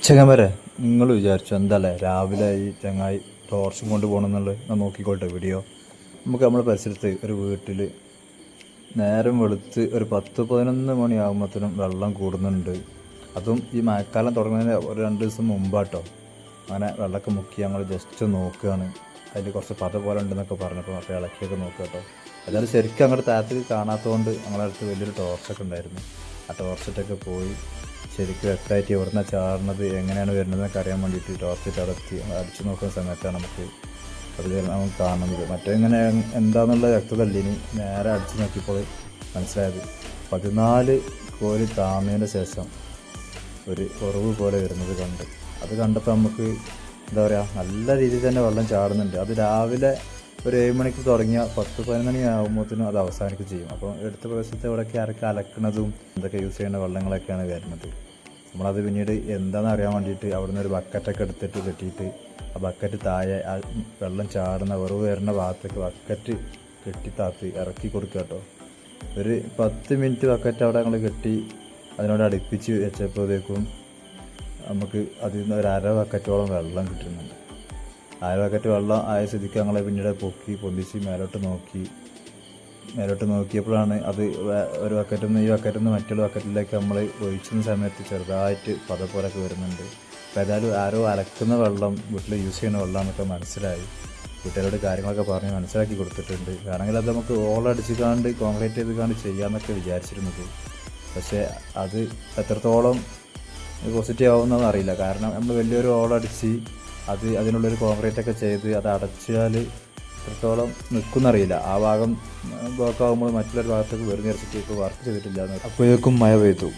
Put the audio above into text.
ചങ്ങന്മാരെ, നിങ്ങൾ വിചാരിച്ചു എന്തല്ലേ രാവിലെ ഈ ചങ്ങായി ടോർച്ചും കൊണ്ട് പോകണമെന്നുള്ളത് ഞാൻ നോക്കിക്കോട്ടെ വീഡിയോ. നമുക്ക് നമ്മുടെ പരിസരത്ത് ഒരു വീട്ടിൽ നേരം വെളുത്ത് ഒരു 10-11 മണിയാകുമ്പോഴത്തേനും വെള്ളം കൂടുന്നുണ്ട്. അതും ഈ മഴക്കാലം തുടങ്ങുന്നതിന് ഒരു 2 ദിവസം മുമ്പാട്ടോ. അങ്ങനെ വെള്ളമൊക്കെ മുക്കി ഞങ്ങൾ ജസ്റ്റ് നോക്കുകയാണ്. അതിൽ കുറച്ച് പത പോലെ ഉണ്ടെന്നൊക്കെ പറഞ്ഞപ്പോൾ അപ്പോൾ ഇളക്കിയൊക്കെ നോക്കുക കേട്ടോ. അതായത് ശരിക്കും അങ്ങോട്ട് താഴത്തേക്ക് കാണാത്തതുകൊണ്ട് ഞങ്ങളുടെ അടുത്ത് വലിയൊരു ടോർച്ചൊക്കെ ഉണ്ടായിരുന്നു. ആ ടോർച്ചിട്ടൊക്കെ പോയി ശരിക്കും വ്യക്തമായിട്ട് എവിടുന്ന ചാടുന്നത് എങ്ങനെയാണ് വരുന്നതെന്നൊക്കെ അറിയാൻ വേണ്ടിയിട്ട് ടോർച്ചിട്ട് അവിടെ എത്തി അടിച്ചു നോക്കുന്ന സമയത്താണ് നമുക്ക് അത് നമുക്ക് കാണുന്നത്. മറ്റേ ഇങ്ങനെ എന്താണെന്നുള്ള വ്യക്തതല്ല. ഇനി നേരെ അടിച്ചു നോക്കിയപ്പോൾ മനസ്സിലായത് 14 കോരി താന്നതിന് ശേഷം ഒരു ഉറവ് പോലെ വരുന്നത് കണ്ട്. അത് കണ്ടപ്പോൾ നമുക്ക് എന്താ പറയുക, നല്ല രീതിയിൽ തന്നെ വെള്ളം ചാടുന്നുണ്ട്. അത് രാവിലെ ഒരു 7 മണിക്ക് തുടങ്ങിയ 10-11 മണി ആകുമ്പോഴത്തേനും അത് അവസാനിക്കും ചെയ്യും. അപ്പോൾ എടുത്ത പ്രദേശത്ത് ഇവിടെയൊക്കെ ആരൊക്കെ അലക്കണതും എന്തൊക്കെ യൂസ് ചെയ്യുന്ന വെള്ളങ്ങളൊക്കെയാണ് വരുന്നത്. നമ്മളത് പിന്നീട് എന്താണെന്ന് അറിയാൻ വേണ്ടിയിട്ട് അവിടെ നിന്ന് ഒരു ബക്കറ്റൊക്കെ എടുത്തിട്ട് കെട്ടിയിട്ട് ആ ബക്കറ്റ് താഴെ ആ വെള്ളം ചാടുന്ന ഉറവ് വരുന്ന ഭാഗത്തേക്ക് ബക്കറ്റ് കെട്ടി ഇറക്കി കൊടുക്കുക കേട്ടോ. ഒരു 10 മിനിറ്റ് ബക്കറ്റ് അവിടെ ഞങ്ങൾ കെട്ടി അതിനോട് അടുപ്പിച്ച് വെച്ചപ്പോഴത്തേക്കും നമുക്ക് അതിൽ നിന്ന് ഒരു 1/2 ബക്കറ്റോളം വെള്ളം കിട്ടുന്നുണ്ട്. 1/2 ബക്കറ്റ് വെള്ളം ആയ സ്ഥിതിക്ക് ഞങ്ങളെ പിന്നീട് പൊന്തിച്ച് മേലോട്ട് നോക്കിയപ്പോഴാണ് അത് ഒരു ബക്കറ്റിൽ നിന്ന് ഈ ബക്കറ്റിൽ നിന്ന് മറ്റുള്ള ബക്കറ്റിലേക്ക് നമ്മൾ ഒഴിച്ചുന്ന സമയത്ത് ചെറുതായിട്ട് പത പോലൊക്കെ വരുന്നുണ്ട്. അപ്പോൾ ഏതായാലും ആരോ അലക്കുന്ന വെള്ളം വീട്ടിൽ യൂസ് ചെയ്യുന്ന വെള്ളം എന്നൊക്കെ മനസ്സിലായി. വീട്ടുകാരോട് കാര്യങ്ങളൊക്കെ പറഞ്ഞ് മനസ്സിലാക്കി കൊടുത്തിട്ടുണ്ട്. വേണമെങ്കിൽ അത് നമുക്ക് ഓളടിച്ചിക്കാണ്ട് കോൺക്രീറ്റ് ചെയ്തുകൊണ്ട് ചെയ്യാമെന്നൊക്കെ വിചാരിച്ചിരുന്നത്. പക്ഷേ അത് എത്രത്തോളം പോസിറ്റീവ് ആവുമെന്നൊന്നും അറിയില്ല. കാരണം നമ്മൾ വലിയൊരു ഓളടിച്ച് അതിനുള്ളൊരു കോൺക്രീറ്റൊക്കെ ചെയ്ത് അത് അടച്ചാൽ എത്രത്തോളം നിൽക്കുമെന്നറിയില്ല. ആ ഭാഗം ബ്ലോക്ക് ആകുമ്പോൾ മറ്റുള്ളൊരു ഭാഗത്തേക്ക് വെറുതെ ഇറച്ചിട്ട് ഇപ്പോൾ വർക്ക് ചെയ്തിട്ടില്ല. അപ്പോഴേക്കും മഴ പെയ്തു.